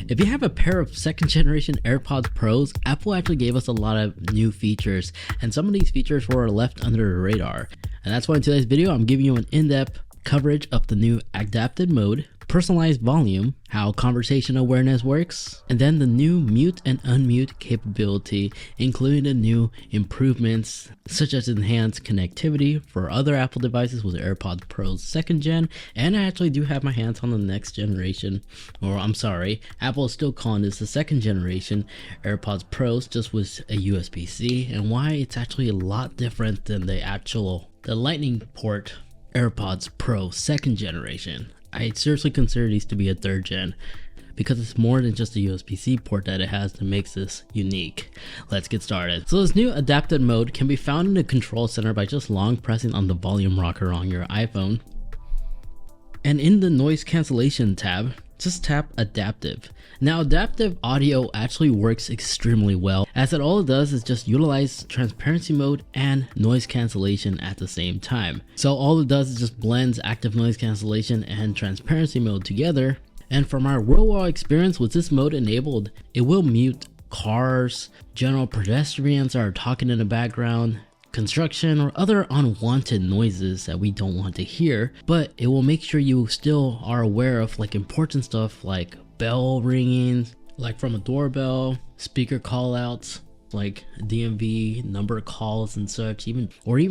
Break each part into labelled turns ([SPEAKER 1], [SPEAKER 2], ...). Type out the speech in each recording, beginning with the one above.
[SPEAKER 1] If you have a pair of second generation AirPods Pros, Apple actually gave us a lot of new features, and some of these features were left under the radar. And that's why in today's video, I'm giving you an in-depth coverage of the new adapted mode, personalized volume, how conversation awareness works, and then the new mute and unmute capability, including the new improvements such as enhanced connectivity for other Apple devices with the AirPods Pro 2nd gen. And I actually do have my hands on the next generation, or I'm sorry, Apple is still calling this the 2nd generation AirPods Pros, just with a USB-C, and why it's actually a lot different than the Lightning port AirPods Pro 2nd generation. I seriously consider these to be a 3rd gen because it's more than just a USB-C port that it has that makes this unique. Let's get started. So this new adapted mode can be found in the control center by just long pressing on the volume rocker on your iPhone. And in the noise cancellation tab, just tap adaptive. Now adaptive audio actually works extremely well, as all it does is just utilize transparency mode and noise cancellation at the same time. So all it does is just blends active noise cancellation and transparency mode together. And from our real-world experience with this mode enabled, it will mute cars, general pedestrians that are talking in the background, construction, or other unwanted noises that we don't want to hear, but it will make sure you still are aware of like important stuff like bell ringing, like from a doorbell, speaker call outs, like DMV number calls and such, even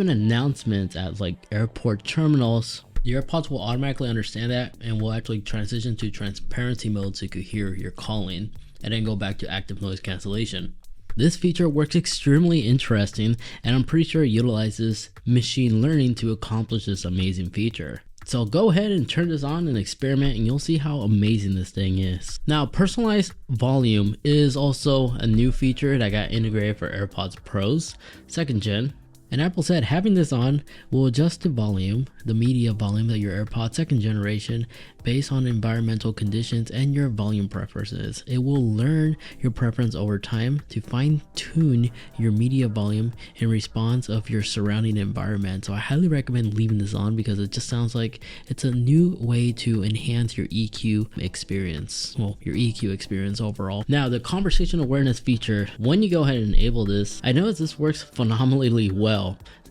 [SPEAKER 1] announcements at like airport terminals. The AirPods will automatically understand that and will actually transition to transparency mode so you could hear your calling and then go back to active noise cancellation. This feature works extremely interesting, and I'm pretty sure it utilizes machine learning to accomplish this amazing feature. So go ahead and turn this on and experiment, and you'll see how amazing this thing is. Now, personalized volume is also a new feature that got integrated for AirPods Pros 2nd gen. And Apple said having this on will adjust the volume, the media volume of your AirPods 2nd generation based on environmental conditions and your volume preferences. It will learn your preference over time to fine tune your media volume in response of your surrounding environment. So I highly recommend leaving this on because it just sounds like it's a new way to enhance your EQ experience. Well, your EQ experience overall. Now, the conversation awareness feature, when you go ahead and enable this, I noticed this works phenomenally well.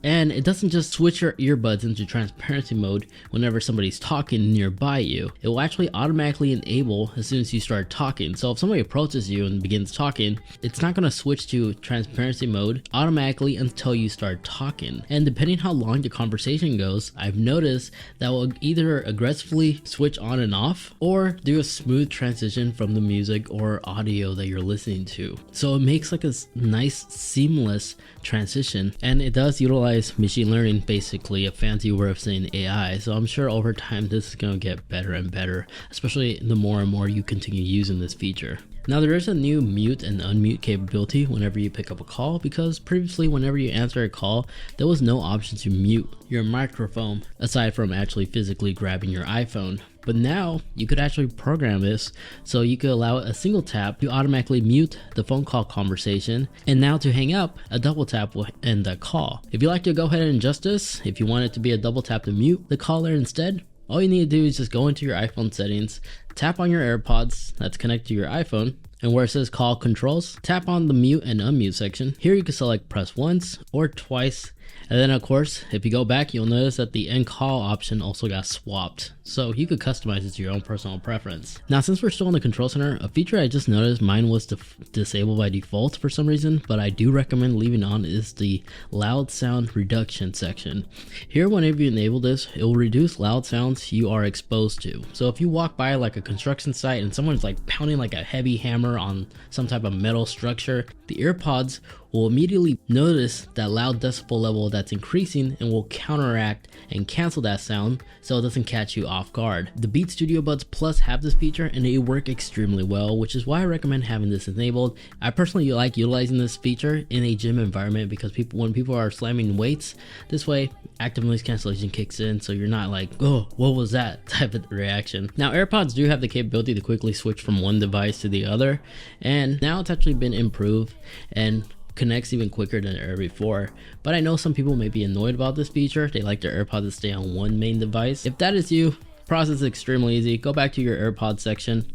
[SPEAKER 1] And it doesn't just switch your earbuds into transparency mode whenever somebody's talking nearby you. It will actually automatically enable as soon as you start talking. So if somebody approaches you and begins talking, it's not going to switch to transparency mode automatically until you start talking. And depending how long the conversation goes, I've noticed that will either aggressively switch on and off or do a smooth transition from the music or audio that you're listening to. So it makes like a nice seamless transition, and it does utilize machine learning, basically a fancy way of saying AI. So I'm sure over time this is going to get better and better, especially the more and more you continue using this feature. Now there is a new mute and unmute capability whenever you pick up a call, because previously whenever you answer a call, there was no option to mute your microphone aside from actually physically grabbing your iPhone. But now you could actually program this so you could allow a single tap to automatically mute the phone call conversation, and now to hang up, a double tap will end that call. If you like to go ahead and adjust this, if you want it to be a double tap to mute the caller instead, all you need to do is just go into your iPhone settings, tap on your AirPods that's connected to your iPhone, and where it says call controls, tap on the mute and unmute section. Here you can select press once or twice. And then of course, if you go back, you'll notice that the end call option also got swapped. So you could customize it to your own personal preference. Now, since we're still in the control center, a feature I just noticed mine was disabled by default for some reason, but I do recommend leaving on is the loud sound reduction section. Here, whenever you enable this, it will reduce loud sounds you are exposed to. So if you walk by like a construction site and someone's like pounding like a heavy hammer on some type of metal structure, the AirPods will immediately notice that loud decibel level that's increasing and will counteract and cancel that sound so it doesn't catch you off guard. The Beats Studio Buds Plus have this feature and they work extremely well, which is why I recommend having this enabled. I personally like utilizing this feature in a gym environment because when people are slamming weights, this way active noise cancellation kicks in, so you're not like, oh, what was that type of reaction. Now, AirPods do have the capability to quickly switch from one device to the other, and now it's actually been improved and connects even quicker than ever before. But I know some people may be annoyed about this feature. They like their AirPods to stay on one main device. If that is you, process is extremely easy. Go back to your AirPods section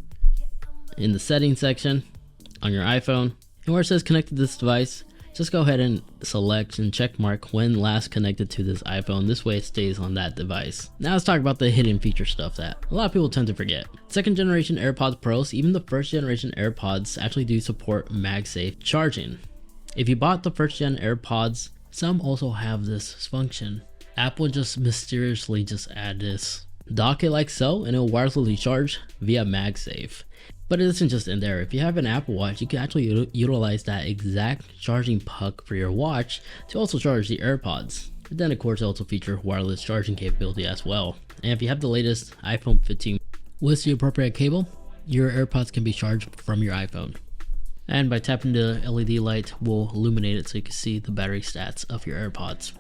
[SPEAKER 1] in the settings section on your iPhone, and where it says connect to this device, just go ahead and select and check mark when last connected to this iPhone. This way it stays on that device. Now let's talk about the hidden feature stuff that a lot of people tend to forget. Second generation AirPods Pros, even the first generation AirPods, actually do support MagSafe charging. If you bought the first gen AirPods, some also have this function. Apple just mysteriously just add this. Dock it like so and it will wirelessly charge via MagSafe. But it isn't just in there. If you have an Apple Watch, you can actually utilize that exact charging puck for your watch to also charge the AirPods. But then of course it also features wireless charging capability as well. And if you have the latest iPhone 15 with the appropriate cable, your AirPods can be charged from your iPhone. And by tapping the LED light will illuminate it so you can see the battery stats of your AirPods.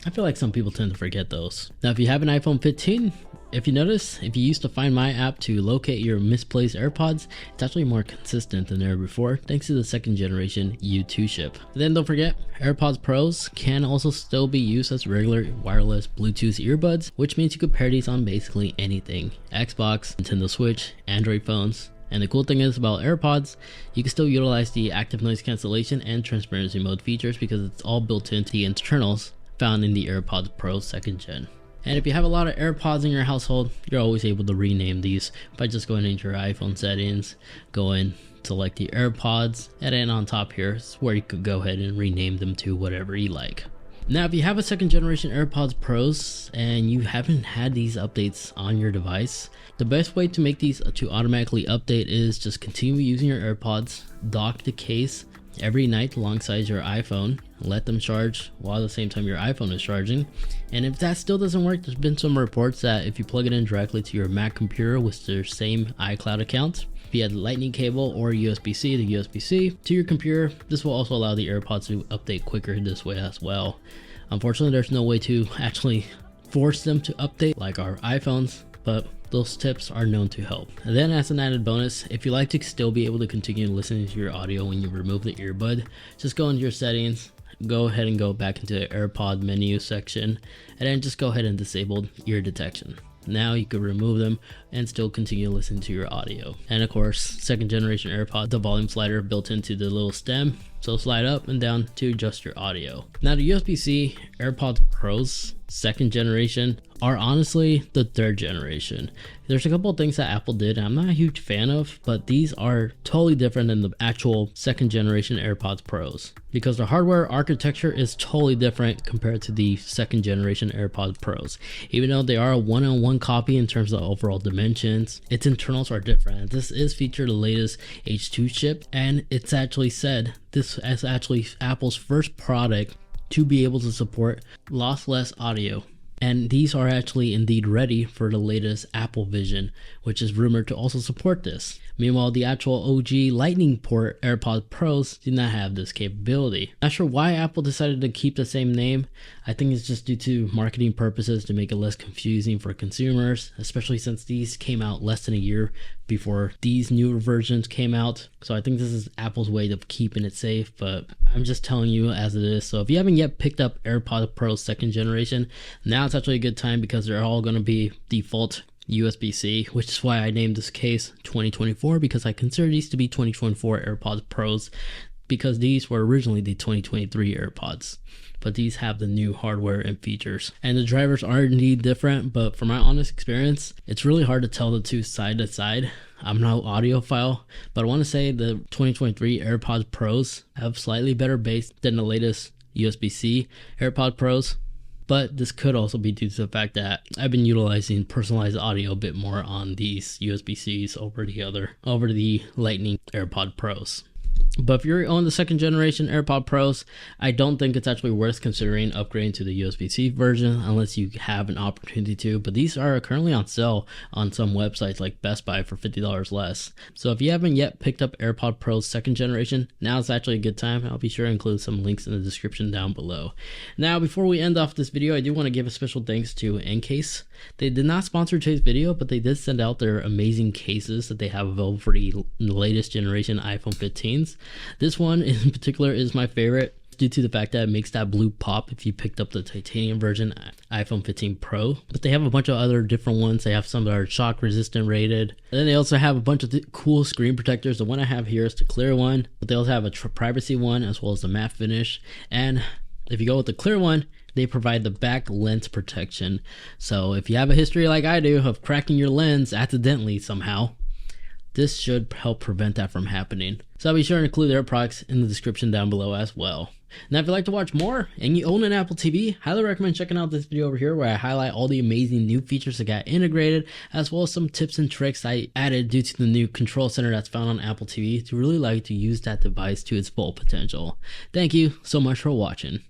[SPEAKER 1] I feel like some people tend to forget those. Now if you have an iPhone 15, if you notice, if you use the Find My app to locate your misplaced AirPods, it's actually more consistent than ever before thanks to the second generation U2 chip. And then don't forget, AirPods Pros can also still be used as regular wireless Bluetooth earbuds, which means you could pair these on basically anything. Xbox, Nintendo Switch, Android phones. And the cool thing is about AirPods, you can still utilize the active noise cancellation and transparency mode features because it's all built into the internals found in the AirPods Pro 2nd Gen. And if you have a lot of AirPods in your household, you're always able to rename these by just going into your iPhone settings, go in, select the AirPods, and then on top here is where you could go ahead and rename them to whatever you like. Now, if you have a second generation AirPods Pros and you haven't had these updates on your device, the best way to make these to automatically update is just continue using your AirPods, dock the case every night alongside your iPhone, let them charge while at the same time your iPhone is charging. And if that still doesn't work, there's been some reports that if you plug it in directly to your Mac computer with their same iCloud account via the lightning cable or USB-C to USB-C to your computer, this will also allow the AirPods to update quicker this way as well. Unfortunately, there's no way to actually force them to update like our iPhones, but those tips are known to help. And then as an added bonus, if you like to still be able to continue listening to your audio when you remove the earbud, just go into your settings, go ahead and go back into the AirPod menu section, and then just go ahead and disable ear detection. Now you can remove them and still continue listening to your audio. And of course, second generation AirPod, the volume slider built into the little stem, so slide up and down to adjust your audio. Now the USB-C AirPods Pros 2nd generation are honestly the 3rd generation. There's a couple of things that Apple did and I'm not a huge fan of, but these are totally different than the actual 2nd generation AirPods Pros because the hardware architecture is totally different compared to the 2nd generation AirPods Pros. Even though they are a one-on-one copy in terms of overall dimensions, its internals are different. This is featured the latest H2 chip, and it's actually said this is actually Apple's first product to be able to support lossless audio. And these are actually indeed ready for the latest Apple Vision, which is rumored to also support this. Meanwhile, the actual OG Lightning port AirPods Pros do not have this capability. Not sure why Apple decided to keep the same name. I think it's just due to marketing purposes to make it less confusing for consumers, especially since these came out less than a year before these newer versions came out. So I think this is Apple's way of keeping it safe, but I'm just telling you as it is. So if you haven't yet picked up AirPods Pro 2nd generation, now it's actually a good time because they're all going to be default USB-C, which is why I named this case 2024 because I consider these to be 2024 AirPods Pros because these were originally the 2023 AirPods. But these have the new hardware and features. And the drivers are indeed different, but from my honest experience, it's really hard to tell the two side to side. I'm no audiophile, but I want to say the 2023 AirPods Pros have slightly better bass than the latest USB-C AirPods Pros. But this could also be due to the fact that I've been utilizing personalized audio a bit more on these USB-Cs over the Lightning AirPods Pros. But if you're on the 2nd generation AirPods Pros, I don't think it's actually worth considering upgrading to the USB-C version unless you have an opportunity to. But these are currently on sale on some websites like Best Buy for $50 less. So if you haven't yet picked up AirPods Pro 2nd generation, now is actually a good time. I'll be sure to include some links in the description down below. Now, before we end off this video, I do want to give a special thanks to Encase. They did not sponsor today's video, but they did send out their amazing cases that they have available for the latest generation iPhone 15s. This one in particular is my favorite. due to the fact that it makes that blue pop if you picked up the titanium version iPhone 15 Pro. But they have a bunch of other different ones. They have some that are shock resistant rated. And then they also have a bunch of cool screen protectors. The one I have here is the clear one, but they also have a privacy one as well as the matte finish. And if you go with the clear one, they provide the back lens protection. So if you have a history like I do of cracking your lens accidentally somehow, this should help prevent that from happening. So I'll be sure to include their products in the description down below as well. Now if you'd like to watch more and you own an Apple TV, highly recommend checking out this video over here where I highlight all the amazing new features that got integrated, as well as some tips and tricks I added due to the new control center that's found on Apple TV to really like to use that device to its full potential. Thank you so much for watching.